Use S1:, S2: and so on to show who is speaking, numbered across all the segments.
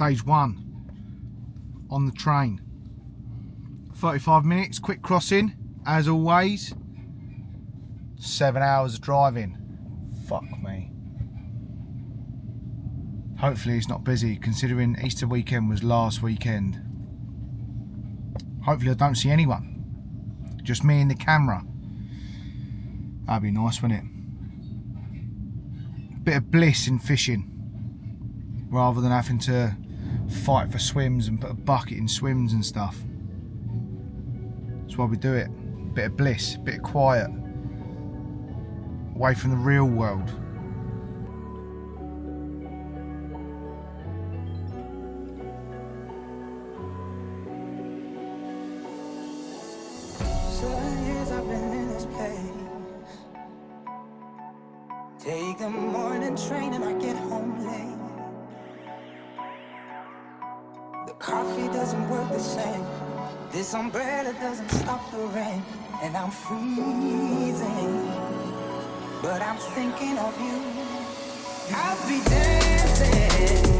S1: stage 1 on the train. 35 minutes, quick crossing, as always. 7 hours of driving. Fuck me. Hopefully it's not busy, considering Easter weekend was last weekend. Hopefully I don't see anyone. Just me and the camera. That'd be nice, wouldn't it? Bit of bliss in fishing, rather than having to fight for swims and put a bucket in swims and stuff. That's why we do it. Bit of bliss, bit of quiet, away from the real world.
S2: Take the morning train and I get home late. The coffee doesn't work the same. This umbrella doesn't stop the rain. And I'm freezing, but I'm thinking of you. I'll be dancing.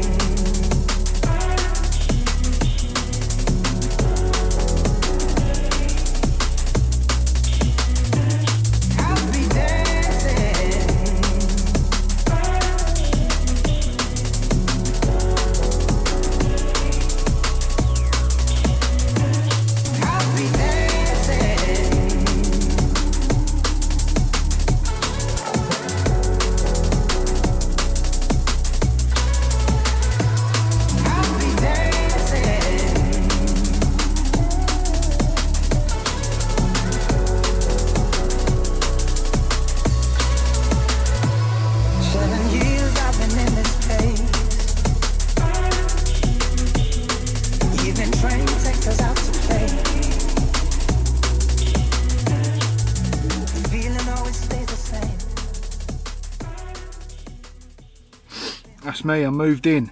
S1: That's me, I moved in.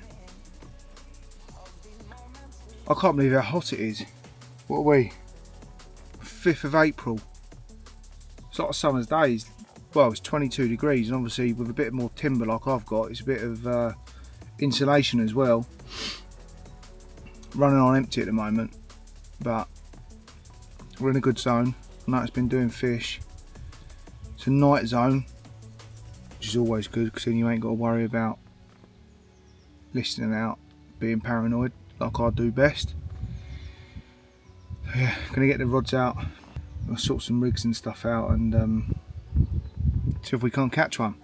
S1: I can't believe how hot it is. What are we? 5th of April. It's like a summer's day. Well, it's 22 degrees, and obviously with a bit more timber like I've got, it's a bit of insulation as well. Running on empty at the moment, but we're in a good zone. I know it's been doing fish. It's a night zone, which is always good, because then you ain't got to worry about listening out, being paranoid like I do best. So yeah, gonna get the rods out, I'll sort some rigs and stuff out, and see if we can't catch one.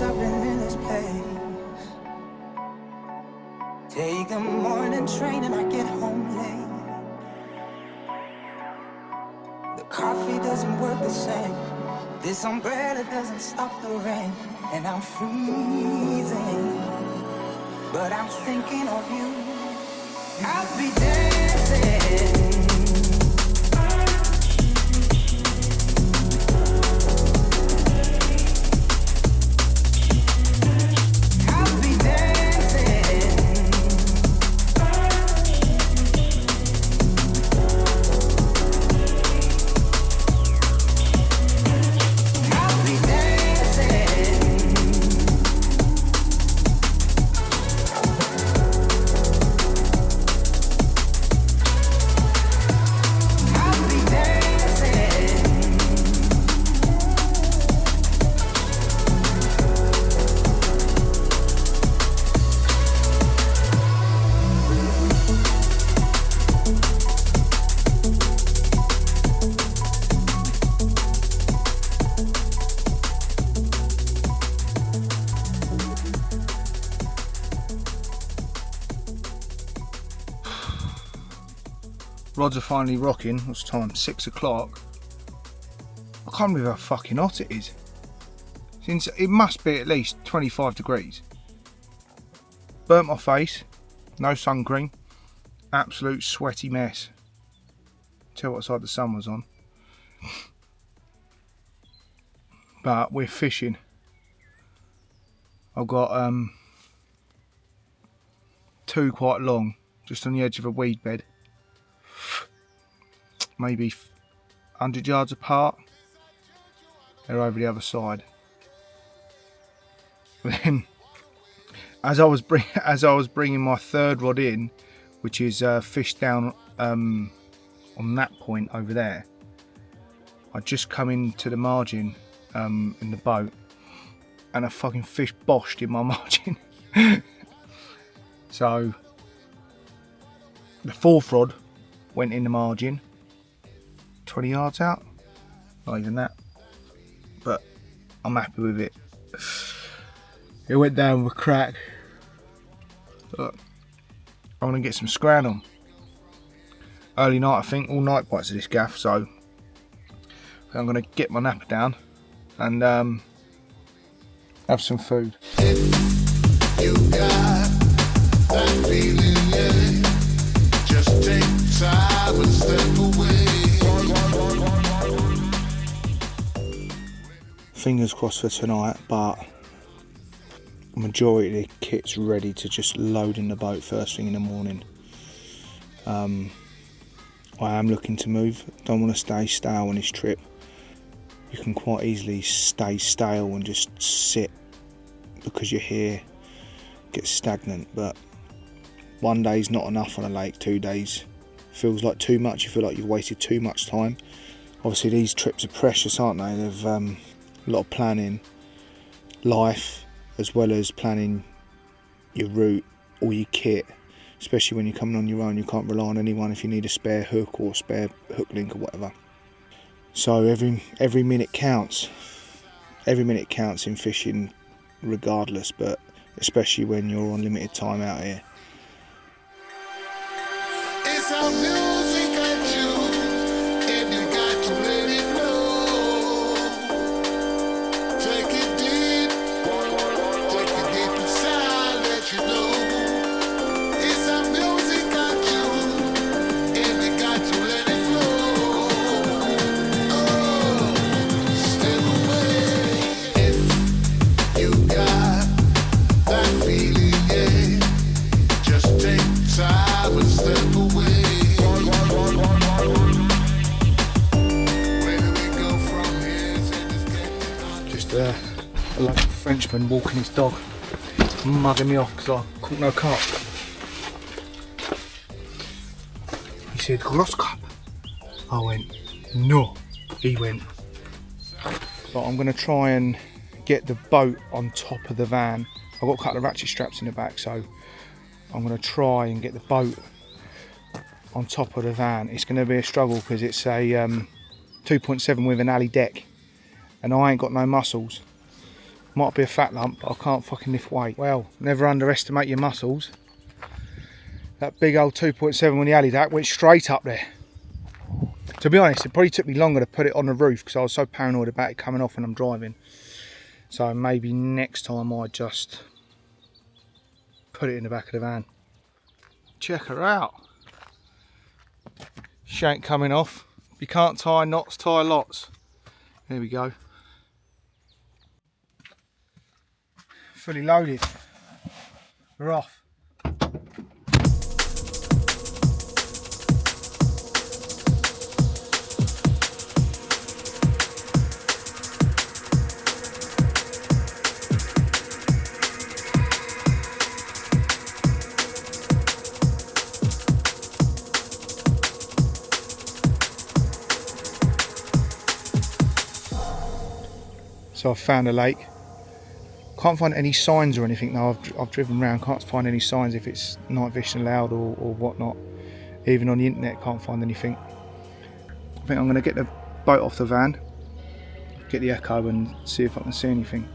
S2: I've been in this place. Take the morning train and I get home late. The coffee doesn't work the same. This umbrella doesn't stop the rain. And I'm freezing, but I'm thinking of you. I'll be dancing.
S1: Rods are finally rocking. What's the time? 6 o'clock. I can't believe how fucking hot it is. Since it must be at least 25 degrees. Burnt my face. No sun cream. Absolute sweaty mess. Tell what side the sun was on. But we're fishing. I've got two quite long, just on the edge of a weed bed. Maybe 100 yards apart. They're over the other side. Then, as I was bringing my third rod in, which is fish down on that point over there, I just come into the margin in the boat, and a fucking fish boshed in my margin. So the fourth rod went in the margin, 20 yards out, not even that, but I'm happy with it. It went down with a crack. Look, I'm gonna get some scran on. Early night, I think, all night bites of this gaff, so I'm gonna get my napper down and have some food.
S3: If you got that feeling, yeah, just take time and step away.
S1: Fingers crossed for tonight, but majority of the kit's ready to just load in the boat first thing in the morning. I am looking to move. Don't want to stay stale on this trip. You can quite easily stay stale and just sit because you're here, get stagnant, but one day's not enough on a lake. 2 days feels like too much. You feel like you've wasted too much time. Obviously these trips are precious, aren't they? They've a lot of planning, life, as well as planning your route or your kit, especially when you're coming on your own. You can't rely on anyone if you need a spare hook or spare hook link or whatever. So every minute counts. Every minute counts in fishing regardless, but especially when you're on limited time out here.
S3: It's our music at you, and you got to let it flow. Take it deep inside, let you know. It's our music at you, and you got to let it flow. Oh, step away. If you got that feeling, yeah, just take time and step away.
S1: Just a local Frenchman walking his dog, mugging me off because I caught no carp. He said, "Gross carp." I went, "No." He went. But I'm going to try and get the boat on top of the van. I've got a couple of ratchet straps in the back, so I'm going to try and get the boat on top of the van. It's going to be a struggle because it's a 2.7 with an alley deck, and I ain't got no muscles. Might be a fat lump, but I can't fucking lift weight. Well, never underestimate your muscles. That big old 2.7 with the alley deck went straight up there. To be honest, it probably took me longer to put it on the roof because I was so paranoid about it coming off when I'm driving. So maybe next time I just put it in the back of the van. Check her out. She ain't coming off. If you can't tie knots, tie lots. There we go. Fully loaded. We're off. So I've found a lake. Can't find any signs or anything though. I've driven around, can't find any signs if it's night fishing allowed or whatnot. Even on the internet, can't find anything. I think I'm going to get the boat off the van, get the echo and see if I can see anything.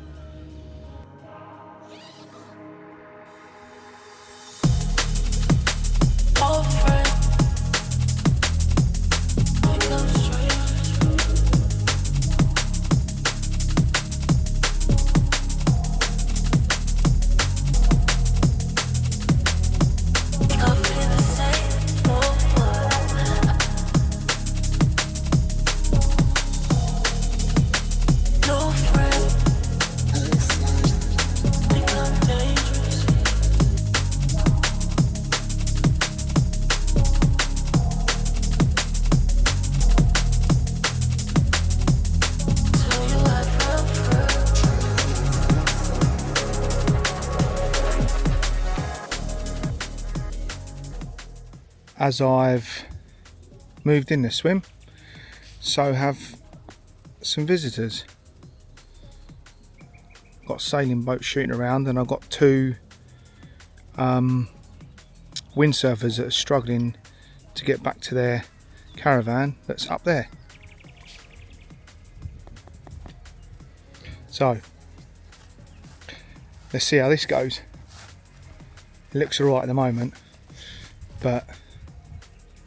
S1: as I've moved in the swim, so have some visitors. Got sailing boats shooting around, and I've got two windsurfers that are struggling to get back to their caravan that's up there. So let's see how this goes. It looks alright at the moment, but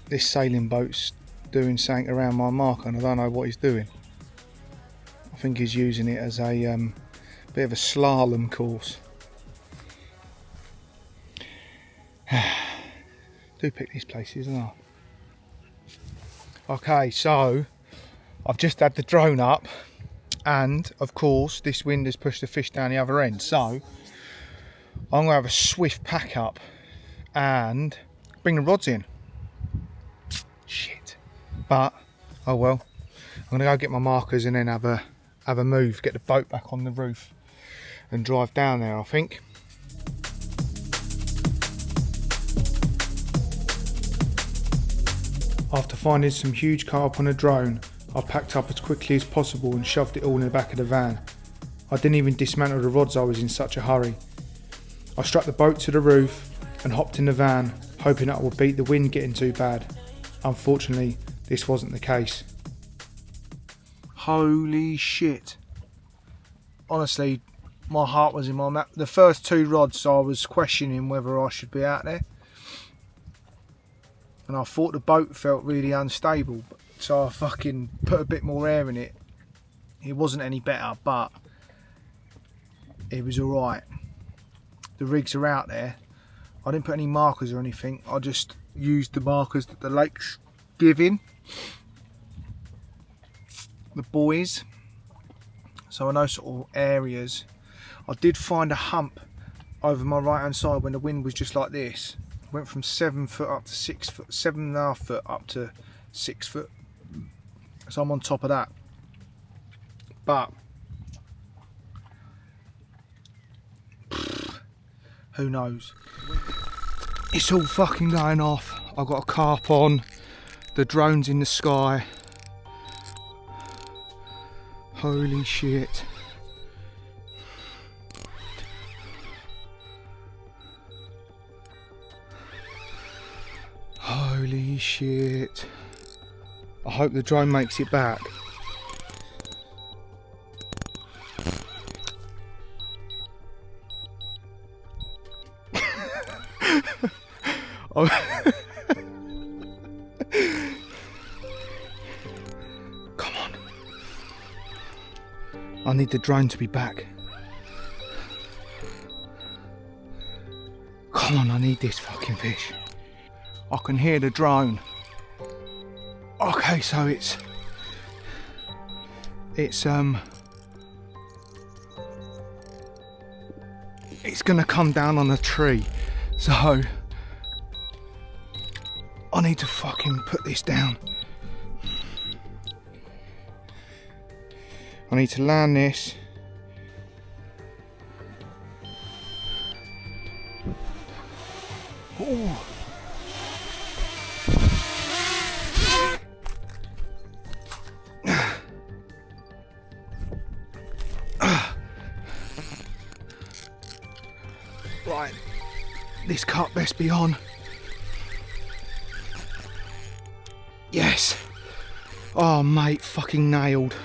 S1: this sailing boat's doing something around my marker and I don't know what he's doing. I think he's using it as a bit of a slalom course. Do pick these places, don't I? Okay, so I've just had the drone up, and of course this wind has pushed the fish down the other end, so I'm going to have a swift pack up and bring the rods in. Shit. But oh well, I'm going to go get my markers and then have a move, get the boat back on the roof and drive down there, I think. After finding some huge carp on a drone, I packed up as quickly as possible and shoved it all in the back of the van. I didn't even dismantle the rods, I was in such a hurry. I strapped the boat to the roof and hopped in the van, hoping that I would beat the wind getting too bad. Unfortunately, this wasn't the case. Holy shit. Honestly, my heart was in my mouth. The first two rods I was questioning whether I should be out there. And I thought the boat felt really unstable, so I fucking put a bit more air in it. It wasn't any better, but it was alright. The rigs are out there. I didn't put any markers or anything, I just used the markers that the lake's giving the buoys, so I know sort of areas. I did find a hump over my right hand side when the wind was just like this. Went from 7 foot up to 6 foot, 7.5 foot up to 6 foot. So I'm on top of that. But who knows? It's all fucking going off. I've got a carp on. The drone's in the sky. Holy shit. Holy shit. I hope the drone makes it back. Come on. I need the drone to be back. Come on, I need this fucking fish. I can hear the drone. Okay, so it's gonna come down on a tree, so I need to fucking put this down. I need to land this. Ooh. Right, this carp best be on. Yes. Oh mate, fucking nailed.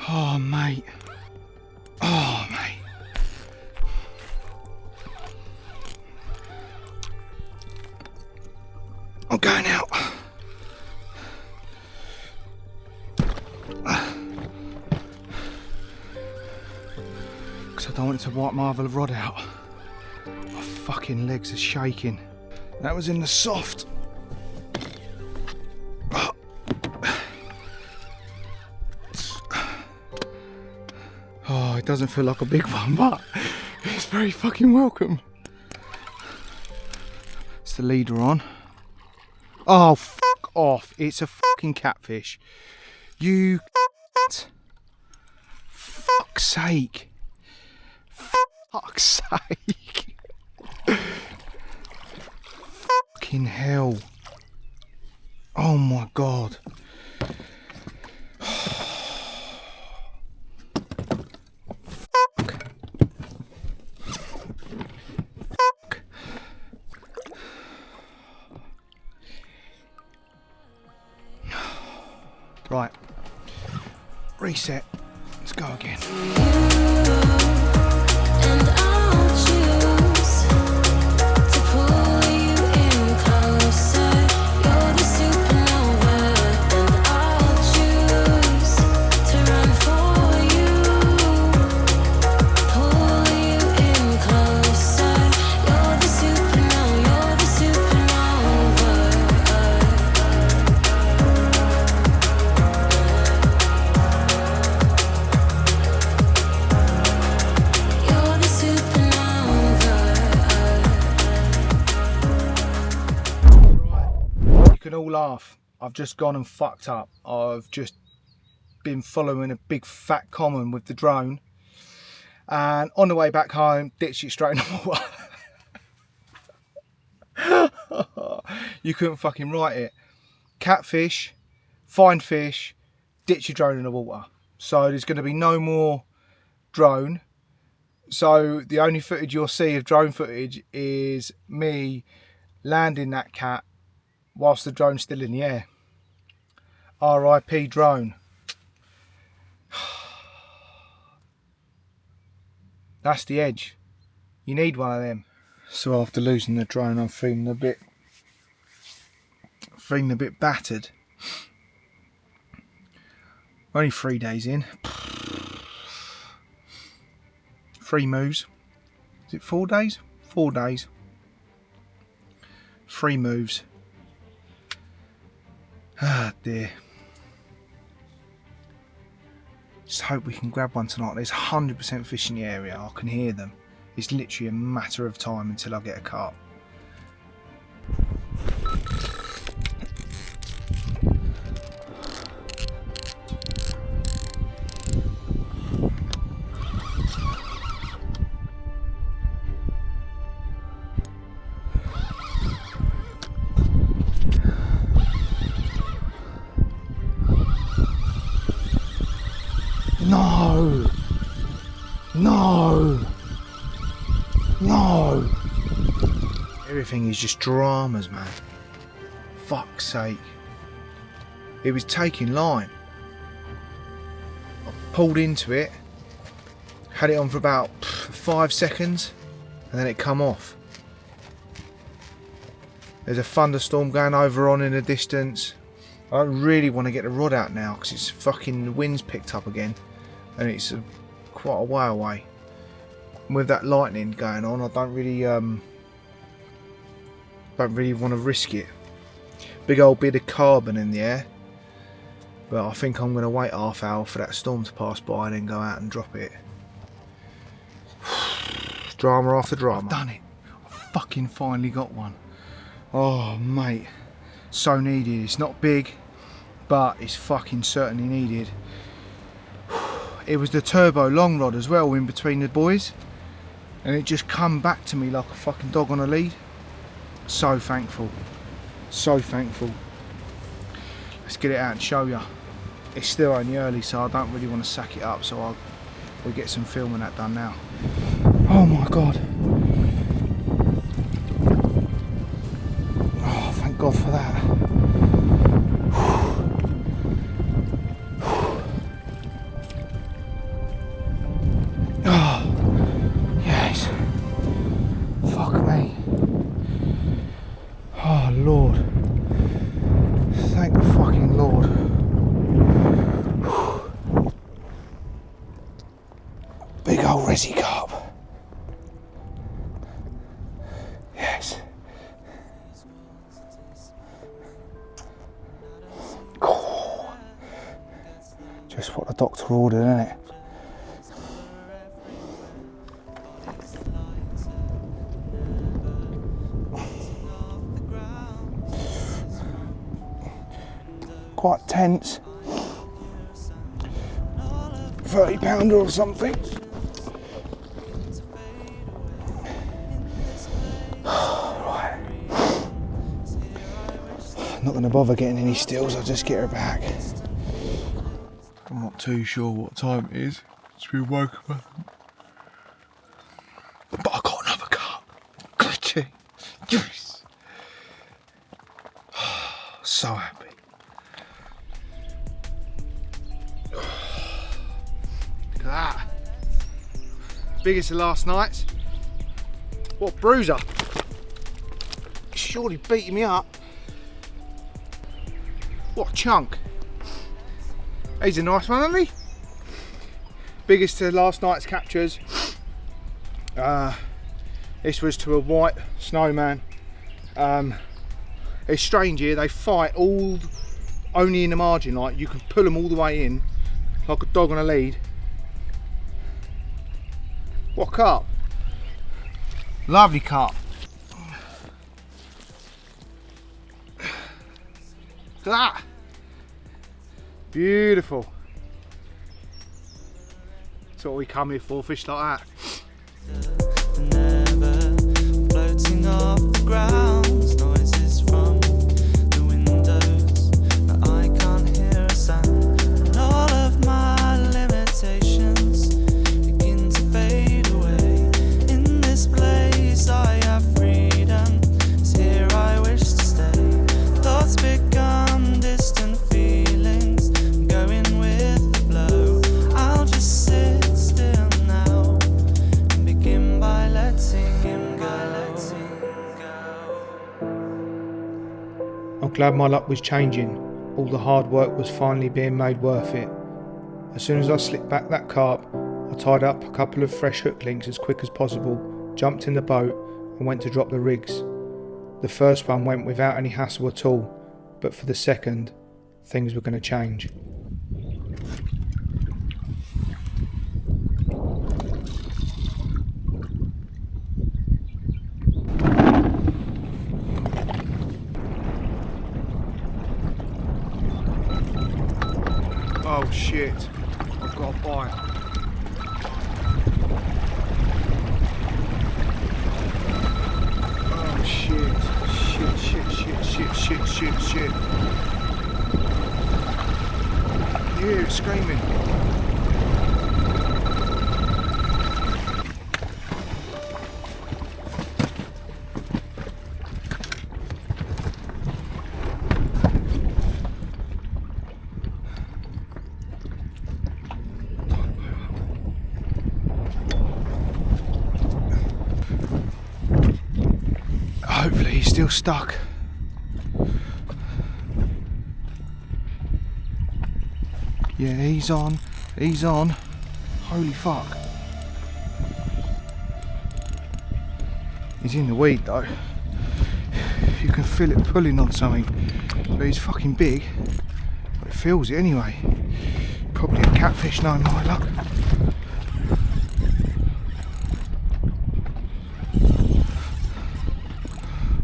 S1: Oh mate. Oh mate. I'm going out. Because I don't want it to wipe my other rod out. My fucking legs are shaking. That was in the soft. Oh, it doesn't feel like a big one, but it's very fucking welcome. It's the leader on. Oh, fuck off. It's a fucking catfish. You fuck's sake. Fuck's sake. Fucking hell. Oh my god. Right. Reset. Let's go again.
S4: And I'll choose to pull you in closer. You're the supernova, and I'll choose to run for you. Pull you in closer. You're the supernova. You're the supernova. You're the supernova.
S1: You can all laugh. I've just gone and fucked up. I've just been following a big fat common with the drone, and on the way back home ditched it straight in the water. You couldn't fucking write it. Catfish, find fish, ditch your drone in the water. So there's going to be no more drone. So the only footage you'll see of drone footage is me landing that cat whilst the drone's still in the air. RIP drone. That's the edge. You need one of them. So after losing the drone, I'm feeling a bit battered. Only 3 days in. 3 moves. Is it 4 days? 4 days. 3 moves. Ah dear. Just hope we can grab one tonight. There's 100% fish in the area. I can hear them. It's literally a matter of time until I get a carp. No! No! No! Everything is just dramas, man. Fuck's sake. It was taking line. I pulled into it, had it on for about 5 seconds, and then it come off. There's a thunderstorm going over on in the distance. I don't really want to get the rod out now because it's fucking, the wind's picked up again. And it's quite a way away. And with that lightning going on, I don't really want to risk it. Big old bit of carbon in the air, but I think I'm going to wait half hour for that storm to pass by and then go out and drop it. Drama after drama. I've done it. I fucking finally got one. Oh mate, so needed. It's not big, but it's fucking certainly needed. It was the turbo long rod as well in between the boys, and it just come back to me like a fucking dog on a lead. So thankful, so thankful. Let's get it out and show you. It's still only early, so I don't really want to sack it up, so we'll get some filming that done now. Oh my god. Oh, thank God for that. Lord, thank the fucking Lord. Big old resi carp. Yes. Oh. Just what the doctor ordered, isn't it? Quite tense. 30-pounder or something. Right. I'm not going to bother getting any stills, I'll just get her back. I'm not too sure what time it is. It's been woken up. But I got another carp. Glitchy. Yes. So happy. Look at that. Biggest of last night's. What bruiser. Surely beating me up. What a chunk. He's a nice one, isn't he? Biggest of last night's captures. This was to a white snowman. It's strange here, they fight only in the margin, like you can pull them all the way in, like a dog on a lead. What carp? Lovely carp. Look at that. Beautiful. That's what we come here for, fish like that.
S5: Floating off the ground, noises from the windows, but I can't hear a sound. And all of my limitations begin to fade away. In this place I have freedom, 'cause here I wish to stay. Thoughts become distant feelings, going with the flow. I'll just sit still now and begin by letting him go.
S1: I'm glad my luck was changing. All the hard work was finally being made worth it. As soon as I slipped back that carp, I tied up a couple of fresh hook links as quick as possible, jumped in the boat and went to drop the rigs. The first one went without any hassle at all, but for the second, things were going to change. Oh shit, I've got a bite. Oh shit, shit. You hear it screaming. Hopefully he's still stuck. Yeah, he's on. Holy fuck. He's in the weed though. You can feel it pulling on something. But he's fucking big. But it feels it anyway. Probably a catfish knowing my luck.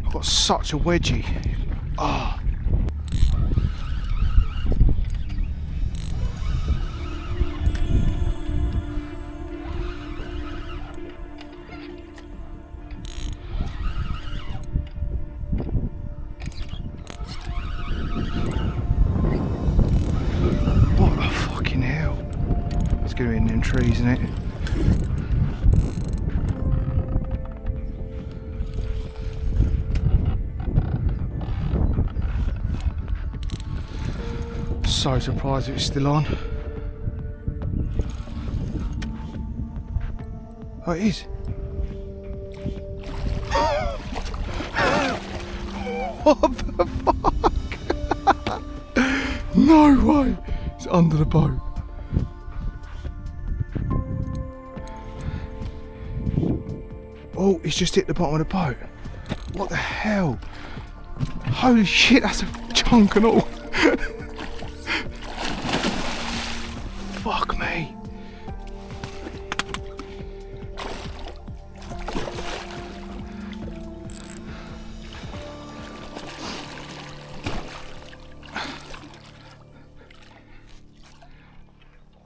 S1: I've got such a wedgie. Ah. What the fucking hell? It's gonna be in them trees, isn't it? So surprised it's still on. Oh, it is. What the fuck? No way. It's under the boat. Oh, it's just hit the bottom of the boat. What the hell? Holy shit, that's a chunk and all. Fuck me.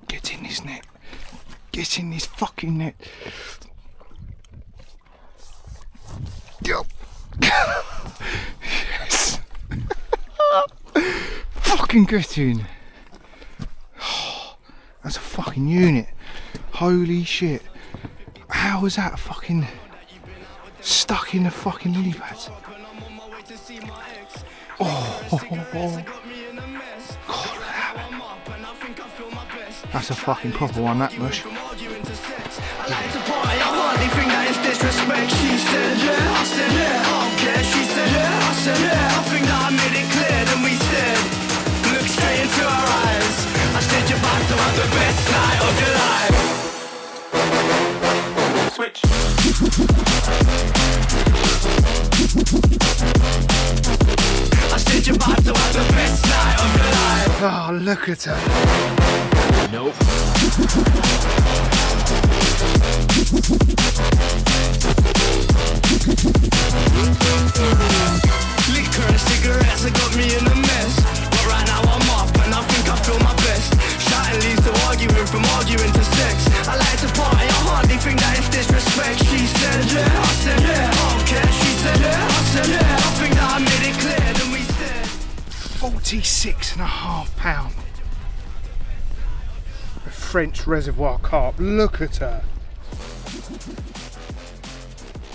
S1: Get in this net. Get in this fucking net. Yup. Yes. fucking getting? That's a fucking unit. Holy shit. How was that fucking stuck in the fucking lily pads? Oh. That's a fucking proper one, that mush.
S6: I like to party, I hardly think that is disrespect. She said yeah, I said yeah, I don't care. She said yeah, I said yeah, I think that I made it clear. Then we stared, looked straight into her eyes. I said you're about to have the best night of your life. Switch. I said you're about to have the best night of your life.
S1: Oh, look at her.
S6: Nope. Liquor and cigarettes have got me in a mess. But right now I'm up and I think I feel my best. Shouting leads to arguing, from arguing to sex. I like to party, I hardly think that it's disrespect. She said yeah, I said yeah, I don't care. She said yeah, I said yeah, I think that I made it clear. Then we said
S1: 46.5 pounds. A French reservoir carp. Look at her.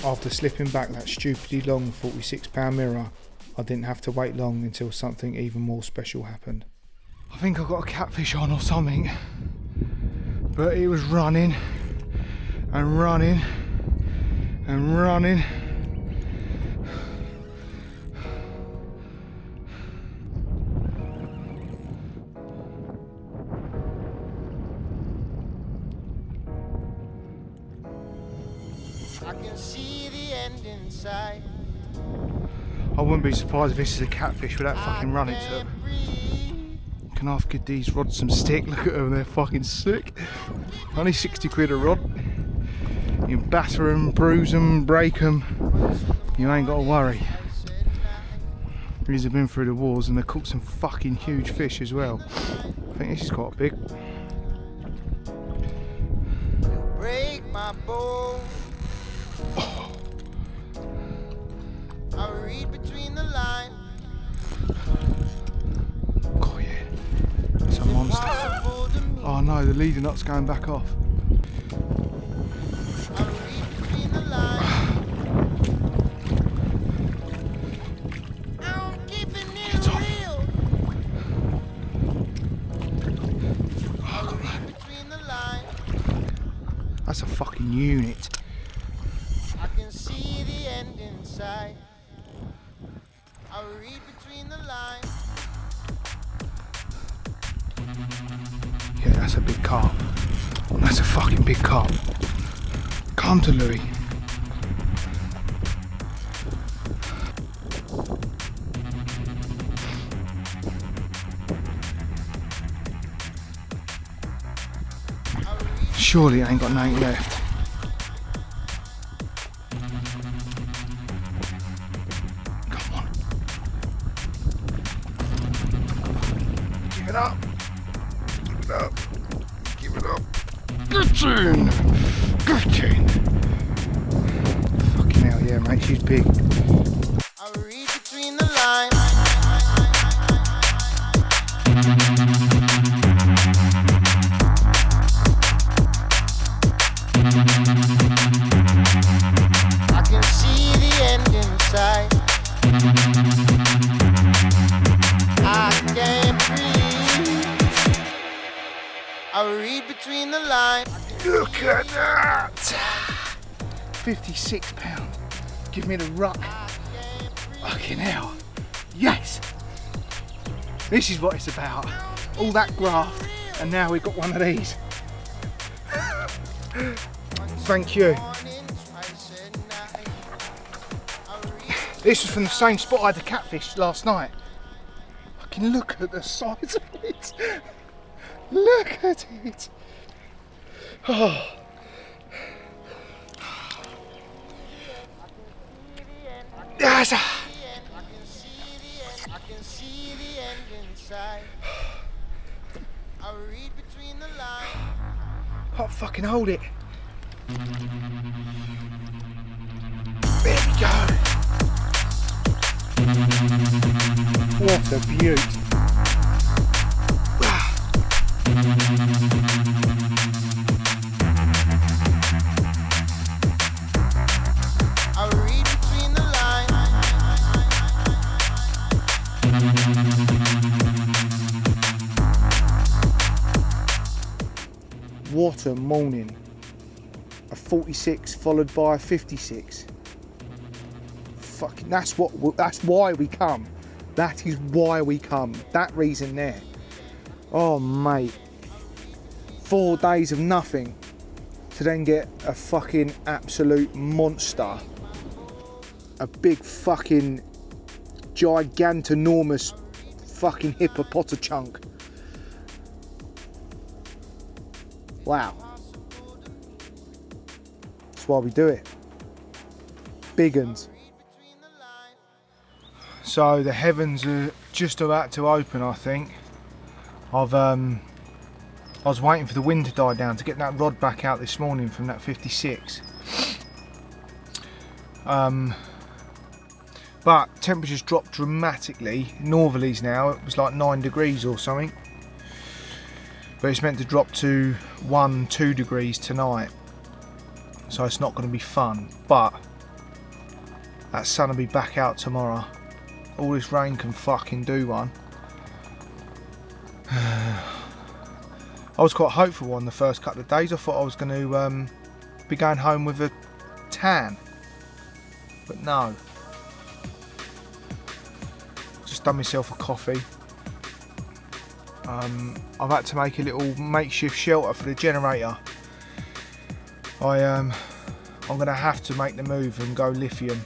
S1: After slipping back that stupidly long 46-pound mirror, I didn't have to wait long until something even more special happened. I think I got a catfish on or something, but it was running and running and running.
S3: I can see the end inside.
S1: I wouldn't be surprised if this is a catfish with that fucking run it took. Can I give these rods some stick? Look at them, they're fucking sick. Only 60 quid a rod. You can batter them, bruise them, break them. You ain't got to worry. These have been through the wars and they've caught some fucking huge fish as well. I think this is quite big.
S3: Break my bones. I read between the lines.
S1: Oh yeah, it's a monster. Oh no, the leader nut's going back off.
S3: I read between the lines. I'm keeping it real. I read between the lines.
S1: That's a fucking unit.
S3: I can see the end inside. I read between the lines.
S1: Yeah, that's a big carp. That's a fucking big carp. Come to Louis. Surely it ain't got nothing left. Come on. Give it up. Give it up. Give it up. Get in! Get in! Fucking hell, yeah, mate, she's big.
S3: I read between the lines. I can see the end inside. I can't breathe. I read between the lines.
S1: Look at that! 56 pounds. Give me the ruck. Fucking hell. Yes! This is what it's about. All that graft, and now we've got one of these. Thank you. This was from the same spot I had the catfish last night. Fucking look at the size of it. Look at it. Oh. Yes.
S3: I can see the end inside. I read between the lines.
S1: Can't fucking hold it. There we go. What a beaut. autumn morning. A 46 followed by a 56. Fucking, that's why we come. That is why we come. That reason there. Oh mate. 4 days of nothing to then get a fucking absolute monster. A big fucking gigantinormous fucking hippopotochunk. Wow. That's why we do it. Big uns. So the heavens are just about to open, I think. I was waiting for the wind to die down to get that rod back out this morning from that 56. But temperatures dropped dramatically. Northerlies now, it was like 9 degrees or something. But it's meant to drop to 1-2 degrees tonight. So it's not going to be fun. But that sun will be back out tomorrow. All this rain can fucking do one. I was quite hopeful on the first couple of days. I thought I was going to be going home with a tan. But no. Just done myself a coffee. I've had to make a little makeshift shelter for the generator. I'm going to have to make the move and go lithium.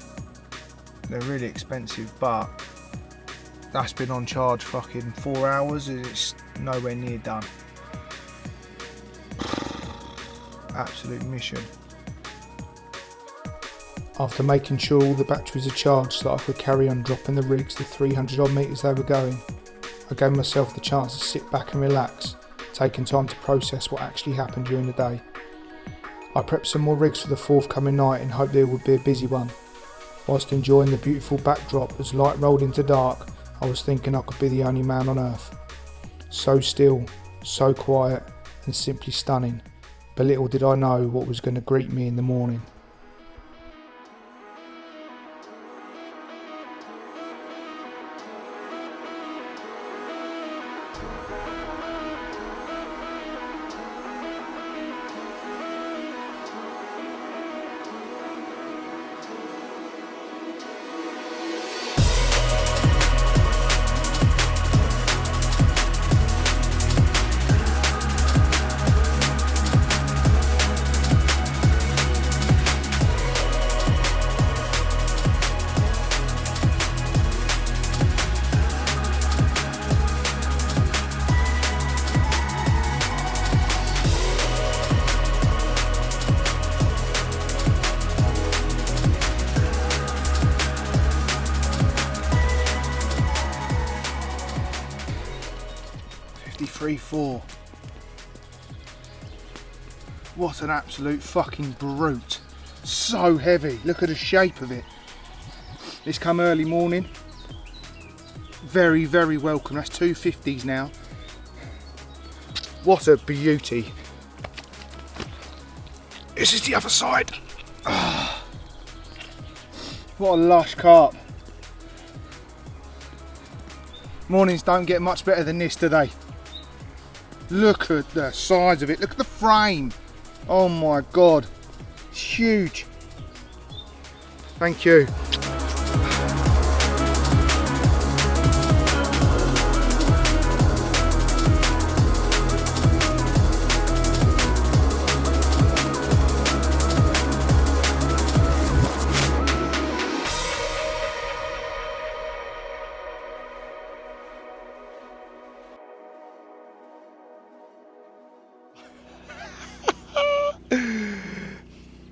S1: They're really expensive, but that's been on charge fucking 4 hours. It's nowhere near done. Absolute mission. After making sure all the batteries are charged so that I could carry on dropping the rigs the 300 odd metres they were going, I gave myself the chance to sit back and relax, taking time to process what actually happened during the day. I prepped some more rigs for the forthcoming night and hoped there would be a busy one. Whilst enjoying the beautiful backdrop as light rolled into dark, I was thinking I could be the only man on earth. So still, so quiet and simply stunning, but little did I know what was going to greet me in the morning. .4. What an absolute fucking brute. So heavy. Look at the shape of it. It's come early morning. Very, very welcome. That's 250s now. What a beauty. This is the other side. Ah. What a lush carp. Mornings don't get much better than this today. Look at the size of it. Look at the frame. Oh my God. It's huge. Thank you.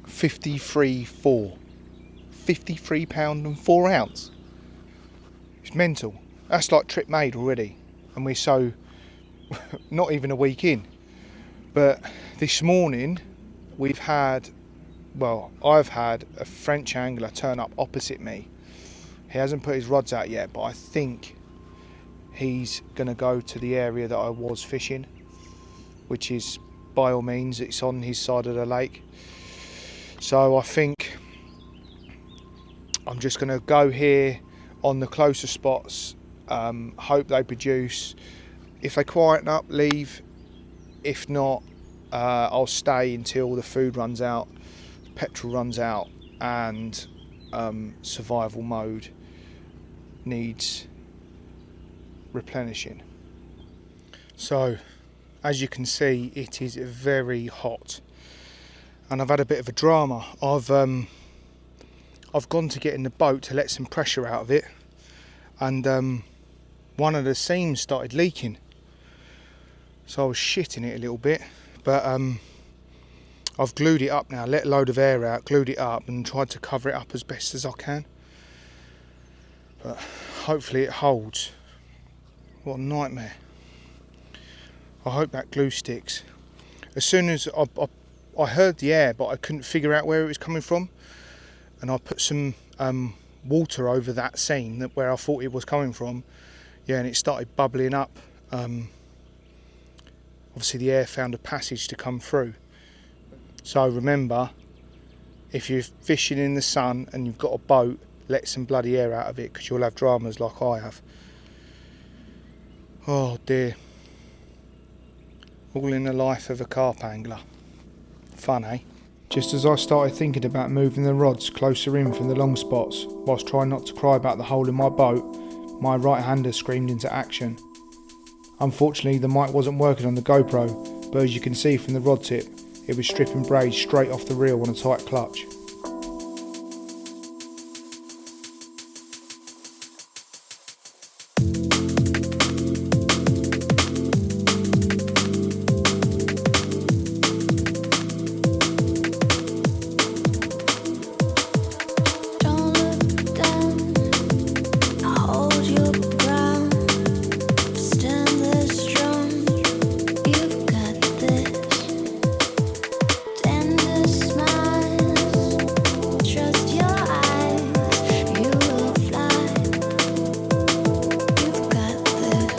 S1: £53.4. £53 and 4 ounce. It's mental. That's like trip made already, and we're so not even a week in. But this morning I've had a French angler turn up opposite me. He hasn't put his rods out yet, but I think he's going to go to the area that I was fishing, which is, by all means, it's on his side of the lake. So I think I'm just going to go here on the closer spots, hope they produce. If they quieten up, leave. If not, I'll stay until the food runs out, petrol runs out, and survival mode needs replenishing. So as you can see, it is very hot, and I've had a bit of a drama. I've gone to get in the boat to let some pressure out of it, and one of the seams started leaking, so I was shitting it a little bit, but I've glued it up now, let a load of air out, glued it up and tried to cover it up as best as I can, but hopefully it holds. What a nightmare. I hope that glue sticks. As soon as I heard the air, but I couldn't figure out where it was coming from, and I put some water over that seam where I thought it was coming from, yeah, and it started bubbling up. Obviously the air found a passage to come through. So remember, if you're fishing in the sun and you've got a boat, let some bloody air out of it, because you'll have dramas like I have. Oh dear. All in the life of a carp angler. Fun, eh? Just as I started thinking about moving the rods closer in from the long spots, whilst trying not to cry about the hole in my boat, my right hander screamed into action. Unfortunately the mic wasn't working on the GoPro, but as you can see from the rod tip, it was stripping braids straight off the reel on a tight clutch.
S4: Don't look down, hold your ground, stand there strong, you've got this. Tender smiles, trust your eyes, you will fly, you've got this.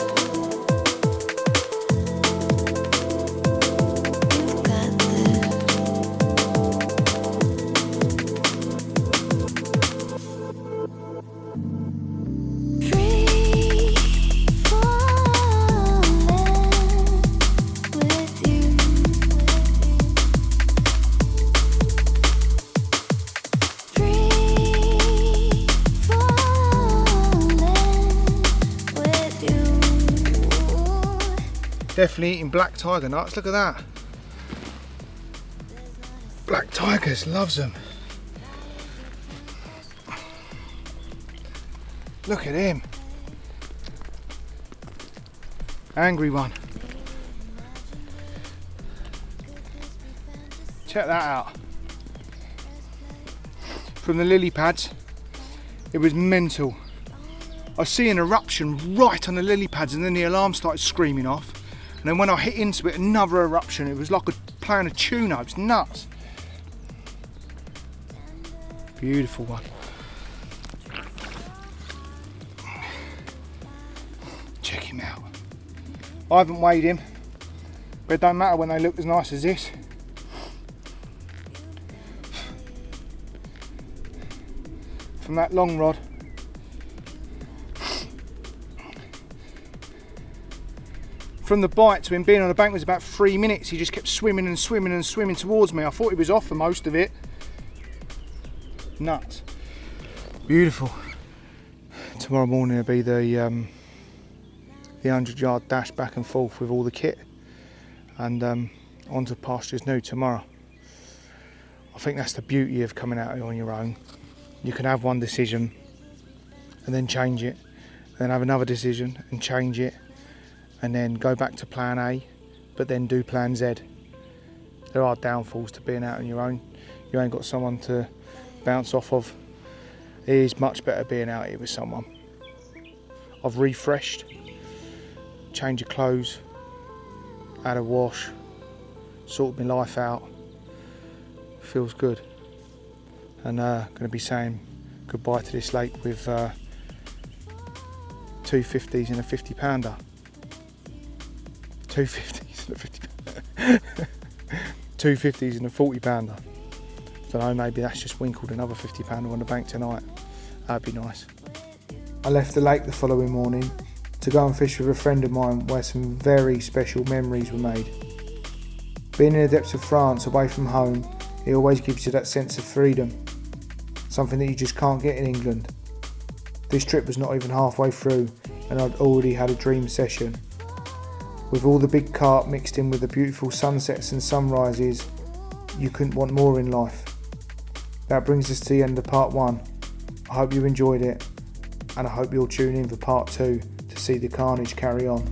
S4: You've got this. Free falling with you. Free falling with you.
S1: Definitely eating black tiger nuts, look at that. Black tigers, loves them. Look at him. Angry one. Check that out. From the lily pads, it was mental. I see an eruption right on the lily pads, and then the alarm started screaming off. And then when I hit into it, another eruption. It was like playing a tune. It was nuts. Beautiful one. Check him out. I haven't weighed him, but it don't matter when they look as nice as this. From that long rod. From the bite to him being on the bank was about 3 minutes. He just kept swimming and swimming and swimming towards me. I thought he was off for most of it. Nuts. Beautiful. Tomorrow morning will be the 100-yard dash back and forth with all the kit, and on to pastures new tomorrow. I think that's the beauty of coming out on your own. You can have one decision and then change it, and then have another decision and change it, and then go back to plan A, but then do plan Z. There are downfalls to being out on your own. You ain't got someone to bounce off of. It is much better being out here with someone. I've refreshed, changed of clothes, had a wash, sorted my life out. Feels good. And going to be saying goodbye to this lake with 2 50s and a 50 pounder. 2 50s and a 50 pounder. 2 50s and a 40 pounder. Don't know, maybe that's just winkled another 50 pounder on the bank tonight. That'd be nice. I left the lake the following morning to go and fish with a friend of mine where some very special memories were made. Being in the depths of France, away from home, it always gives you that sense of freedom, something that you just can't get in England. This trip was not even halfway through and I'd already had a dream session. With all the big carp mixed in with the beautiful sunsets and sunrises, you couldn't want more in life. That brings us to the end of part 1. I hope you enjoyed it, and I hope you'll tune in for part 2 to see the carnage carry on.